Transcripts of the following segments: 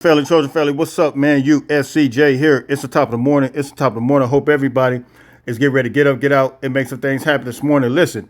Family, Trojan family, what's up, man? USCJ here. It's the top of the morning. It's the top of the morning. Hope everybody is getting ready to get up, get out, and make some things happen this morning. Listen,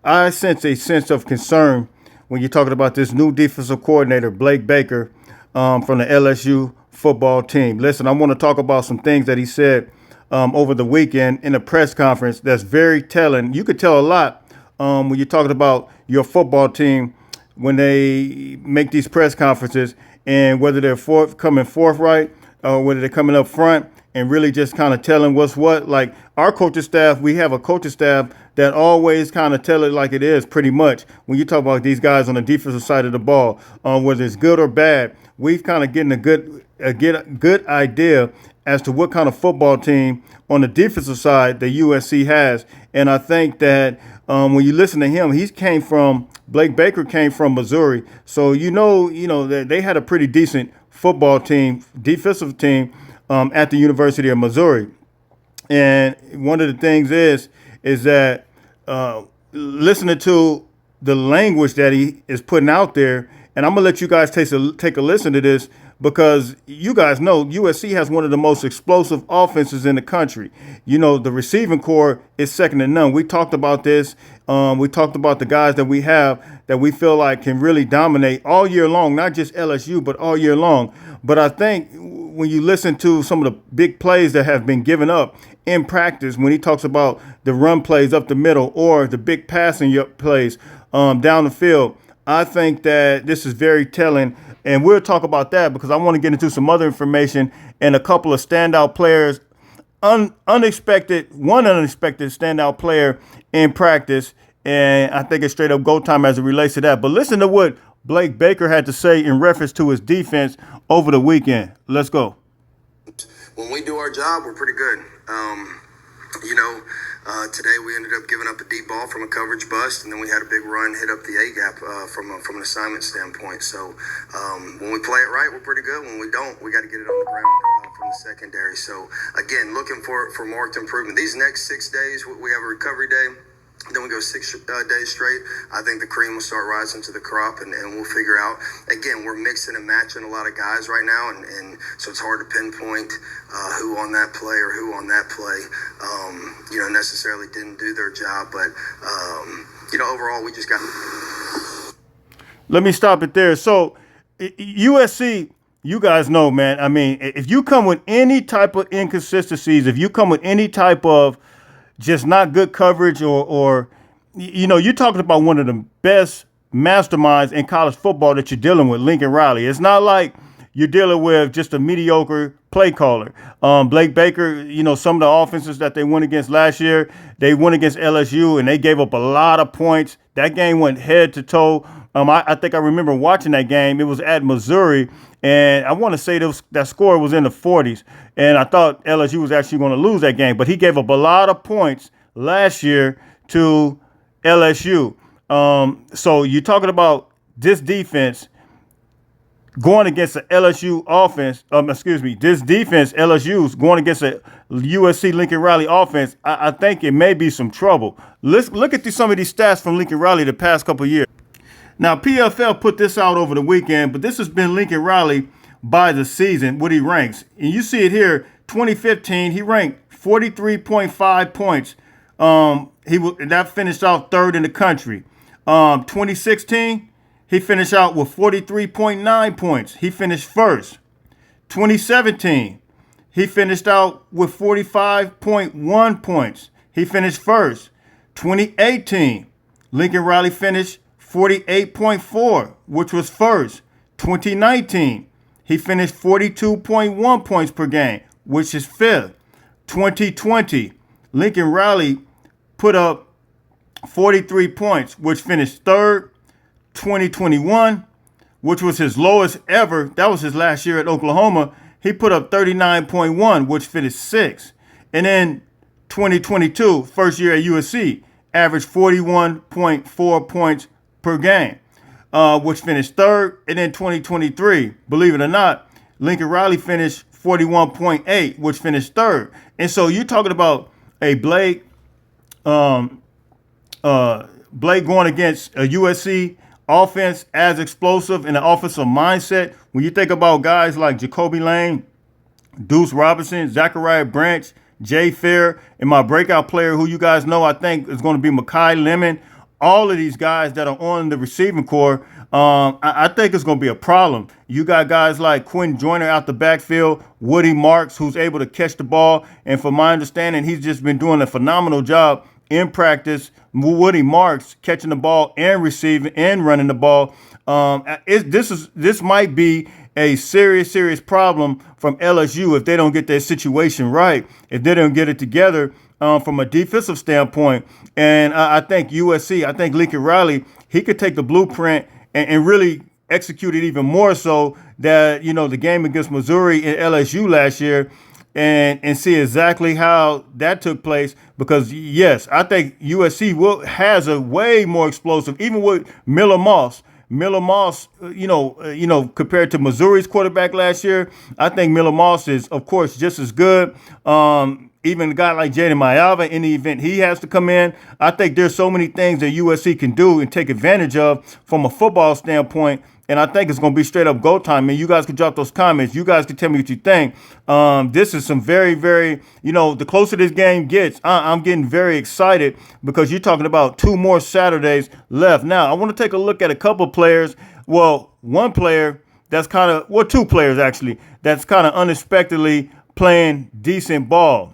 I sense a sense of concern when you're talking about this new defensive coordinator, Blake Baker, from the LSU football team. Listen, I want to talk about some things that he said over the weekend in a press conference that's very telling. You could tell a lot when you're talking about your football team when they make these press conferences and whether they're coming forthright or whether they're coming up front and really just kind of telling what's what. Like our coaching staff, we have a coaching staff that always kind of tell it like it is pretty much. When you talk about these guys on the defensive side of the ball, whether it's good or bad, we've kind of getting get a good idea as to what kind of football team on the defensive side that USC has. And I think that when you listen to him, Blake Baker came from Missouri, so that they had a pretty decent football team, defensive team at the University of Missouri. And one of the things is that listening to the language that he is putting out there, and I'm gonna let you guys take a listen to this because you guys know USC has one of the most explosive offenses in the country. You know, the receiving core is second to none. We talked about this. We talked about the guys that we have that we feel like can really dominate all year long, not just LSU, but all year long. But I think when you listen to some of the big plays that have been given up in practice, when he talks about the run plays up the middle or the big passing plays down the field, I think that this is very telling. And we'll talk about that because I want to get into some other information and a couple of standout players, unexpected standout player in practice. And I think it's straight up go time as it relates to that. But listen to what Blake Baker had to say in reference to his defense over the weekend. Let's go. When we do our job, we're pretty good. Today we ended up giving up a deep ball from a coverage bust, and then we had a big run hit up the A gap from an assignment standpoint. So when we play it right, we're pretty good. When we don't, we got to get it on the ground from the secondary. So again, looking for marked improvement. These next 6 days, we have a recovery day. Then we go 6 days straight. I think the cream will start rising to the crop, and we'll figure out. Again, we're mixing and matching a lot of guys right now, and so it's hard to pinpoint who on that play or who on that play, necessarily didn't do their job. But, overall, we just got. Let me stop it there. So, USC, you guys know, man, I mean, if you come with any type of inconsistencies, if you come with any type of just not good coverage or you're talking about one of the best masterminds in college football that you're dealing with, Lincoln Riley. It's not like you're dealing with just a mediocre play caller. Blake Baker, some of the offenses that they went against last year, they went against LSU and they gave up a lot of points. That game went head to toe. I think I remember watching that game. It was at Missouri, and I want to say that score was in the 40s. And I thought LSU was actually going to lose that game, but he gave up a lot of points last year to LSU. So you're talking about this defense going against the LSU offense. This defense, LSU's going against a USC Lincoln Riley offense. I think it may be some trouble. Let's look at some of these stats from Lincoln Riley the past couple of years. Now, PFL put this out over the weekend, but this has been Lincoln Riley by the season, what he ranks. And you see it here, 2015, he ranked 43.5 points. That finished out third in the country. 2016, he finished out with 43.9 points. He finished first. 2017, he finished out with 45.1 points. He finished first. 2018, Lincoln Riley finished 48.4, which was first. 2019, he finished 42.1 points per game, which is fifth. 2020, Lincoln Riley put up 43 points, which finished third. 2021, which was his lowest ever, that was his last year at Oklahoma, he put up 39.1, which finished sixth. And then 2022, first year at USC, averaged 41.4 points per game, which finished third. And then 2023, believe it or not, Lincoln Riley finished 41.8, which finished third. And so you're talking about a Blake going against a USC offense as explosive and an offensive mindset. When you think about guys like Jacoby Lane, Deuce Robinson, Zachariah Branch, Jay Fair, and my breakout player who you guys know I think is going to be Mekhi Lemon. All of these guys that are on the receiving core, I think it's going to be a problem. You got guys like Quinn Joyner out the backfield, Woody Marks, who's able to catch the ball. And from my understanding, he's just been doing a phenomenal job in practice. Woody Marks catching the ball and receiving and running the ball. This might be a serious problem from LSU if they don't get their situation right, if they don't get it together from a defensive standpoint. And I think USC, I think Lincoln Riley, he could take the blueprint and really execute it even more so that, the game against Missouri and LSU last year and see exactly how that took place. Because, yes, I think USC has a way more explosive, even with Miller Moss. Miller Moss, compared to Missouri's quarterback last year, I think Miller Moss is, of course, just as good. Even a guy like Jaden Mayava, in the event he has to come in, I think there's so many things that USC can do and take advantage of from a football standpoint. And I think it's going to be straight up go time. Man, you guys can drop those comments. You guys can tell me what you think. This is some very, very, the closer this game gets, I'm getting very excited because you're talking about 2 more Saturdays left. Now, I want to take a look at a couple of players. Well, one player that's 2 players actually, that's kind of unexpectedly playing decent ball.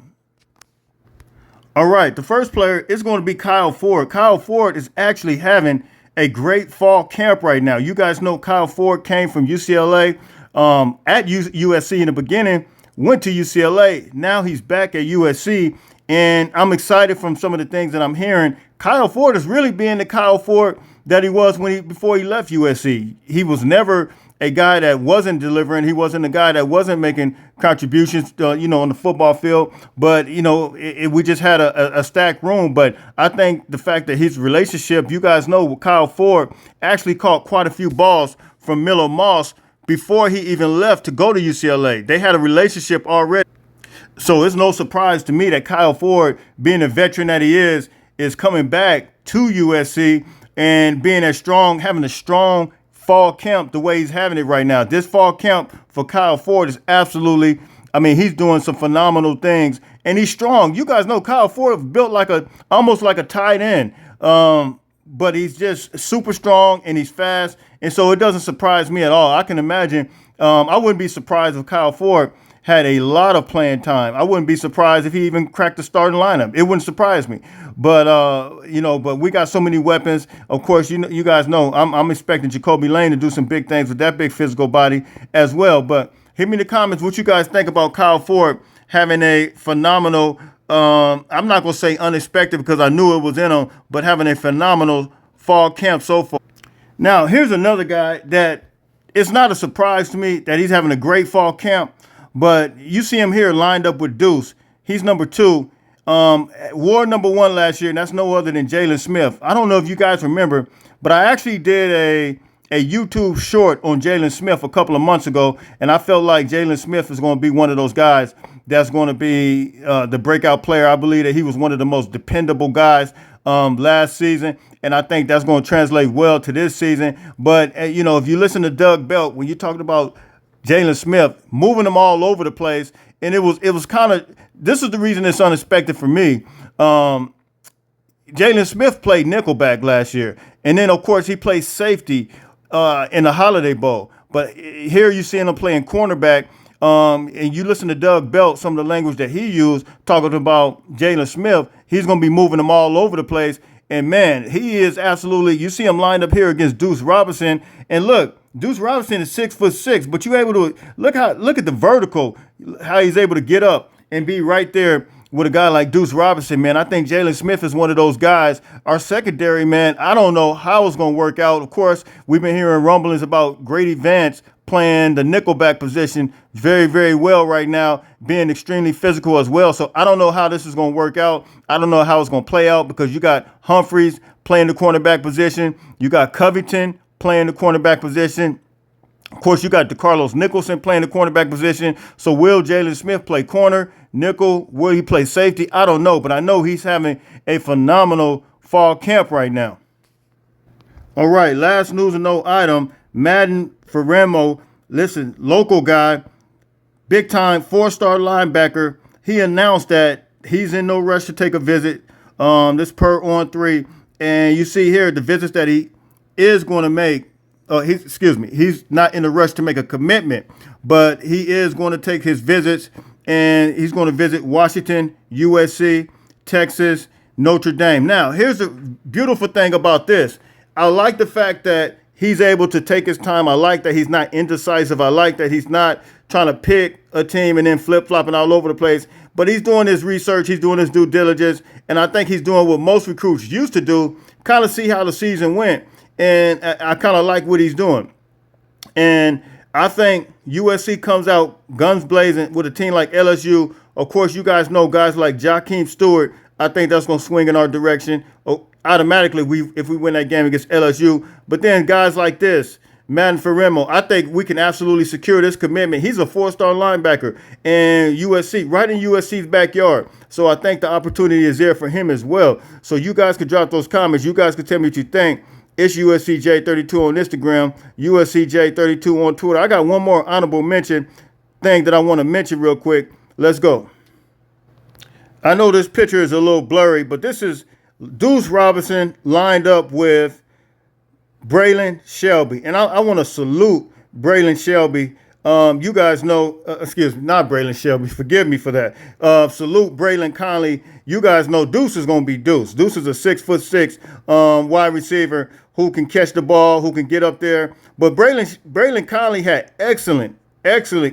All right, the first player is going to be Kyle Ford. Kyle Ford is actually having a great fall camp right now. You guys know Kyle Ford came from UCLA at USC in the beginning, went to UCLA. Now he's back at USC, and I'm excited from some of the things that I'm hearing. Kyle Ford is really being the Kyle Ford that he was before he left USC. He was never a guy that wasn't delivering. He wasn't a guy that wasn't making contributions, on the football field. But, we just had a stacked room. But I think the fact that his relationship, you guys know, Kyle Ford actually caught quite a few balls from Miller Moss before he even left to go to UCLA. They had a relationship already. So it's no surprise to me that Kyle Ford, being a veteran that he is coming back to USC and being having a strong fall camp the way he's having it right now. This fall camp for Kyle Ford is absolutely, he's doing some phenomenal things and he's strong. You guys know Kyle Ford is built almost like a tight end. But he's just super strong and he's fast. And so it doesn't surprise me at all. I can imagine, I wouldn't be surprised if Kyle Ford had a lot of playing time. I wouldn't be surprised if he even cracked the starting lineup. It wouldn't surprise me. But, but we got so many weapons. Of course, you guys know I'm expecting Jacoby Lane to do some big things with that big physical body as well. But hit me in the comments what you guys think about Kyle Ford having a phenomenal, I'm not going to say unexpected because I knew it was in him, but having a phenomenal fall camp so far. Now, here's another guy that it's not a surprise to me that he's having a great fall camp. But you see him here lined up with Deuce. He's number 2. Wore number 1 last year, and that's no other than Jaylen Smith. I don't know if you guys remember, but I actually did a YouTube short on Jaylen Smith a couple of months ago, and I felt like Jaylen Smith is going to be one of those guys that's going to be the breakout player. I believe that he was one of the most dependable guys last season, and I think that's going to translate well to this season. But, if you listen to Doug Belt, when you're talking about Jaylen Smith, moving them all over the place. And it was kind of, this is the reason it's unexpected for me. Jaylen Smith played nickelback last year. And then, of course, he played safety in the Holiday Bowl. But here you see him playing cornerback. And you listen to Doug Belt, some of the language that he used, talking about Jaylen Smith, he's going to be moving them all over the place. And, man, he is absolutely, you see him lined up here against Deuce Robinson. And look, Deuce Robinson is 6'6", but you're able to look at the vertical, how he's able to get up and be right there with a guy like Deuce Robinson, man. I think Jaylen Smith is one of those guys. Our secondary, man, I don't know how it's going to work out. Of course, we've been hearing rumblings about Grady Vance playing the nickelback position very, very well right now, being extremely physical as well. So I don't know how this is going to work out. I don't know how it's going to play out because you got Humphreys playing the cornerback position. You got Covington playing the cornerback position. Of course, you got DeCarlos Nicholson playing the cornerback position. So will Jaylen Smith play corner, nickel? Will he play safety? I don't know, but I know he's having a phenomenal fall camp right now. All right, last news and note item. Madden Fimo, listen, local guy, big time 4-star linebacker. He announced that he's in no rush to take a visit. This per on 3. And you see here the visits that he is going to make. He's not in a rush to make a commitment, but he is going to take his visits, and he's going to visit Washington, USC, Texas, Notre Dame. Now, here's the beautiful thing about this. I like the fact that he's able to take his time. I like that he's not indecisive. I like that he's not trying to pick a team and then flip-flopping all over the place. But he's doing his research. He's doing his due diligence. And I think he's doing what most recruits used to do, kind of see how the season went. And I kind of like what he's doing. And I think USC comes out guns blazing with a team like LSU. Of course, you guys know guys like Jakeem Stewart. I think that's going to swing in our direction. Automatically, if we win that game against LSU. But then guys like this, Madden Fimo, I think we can absolutely secure this commitment. He's a 4-star linebacker, and USC, right in USC's backyard. So I think the opportunity is there for him as well. So you guys could drop those comments. You guys could tell me what you think. It's USCJ32 on Instagram, USCJ32 on Twitter. I got one more honorable mention thing that I want to mention real quick. Let's go. I know this picture is a little blurry, but this is Deuce Robinson lined up with Braylon Shelby. And I want to salute Braylon Shelby. You guys know, not Braylon Shelby. Forgive me for that. Salute Braylon Conley. You guys know Deuce is going to be Deuce. Deuce is a 6'6" wide receiver who can catch the ball, who can get up there. But Braylon Conley had excellent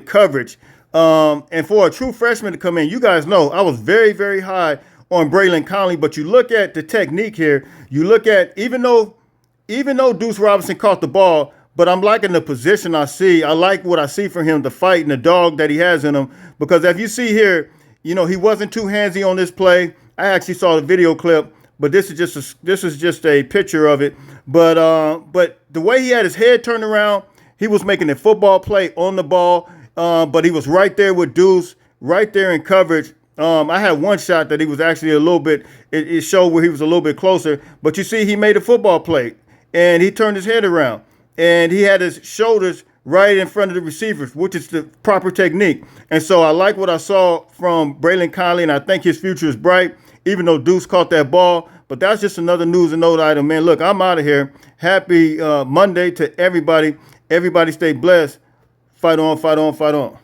coverage. And for a true freshman to come in, you guys know I was very, very high on Braylon Conley. But you look at the technique here. You look at, even though Deuce Robinson caught the ball, but I'm liking the position I see. I like what I see from him, the fight and the dog that he has in him. Because if you see here, he wasn't too handsy on this play. I actually saw the video clip, but this is just a picture of it. But the way he had his head turned around, he was making a football play on the ball. But he was right there with Deuce, right there in coverage. I had one shot that he was actually a little bit, it showed where he was a little bit closer. But you see, he made a football play, and he turned his head around. And he had his shoulders right in front of the receivers, which is the proper technique. And so I like what I saw from Braylon Conley, and I think his future is bright, even though Deuce caught that ball. But that's just another news and note item, man. Look, I'm out of here. Happy Monday to everybody. Everybody stay blessed. Fight on, fight on, fight on.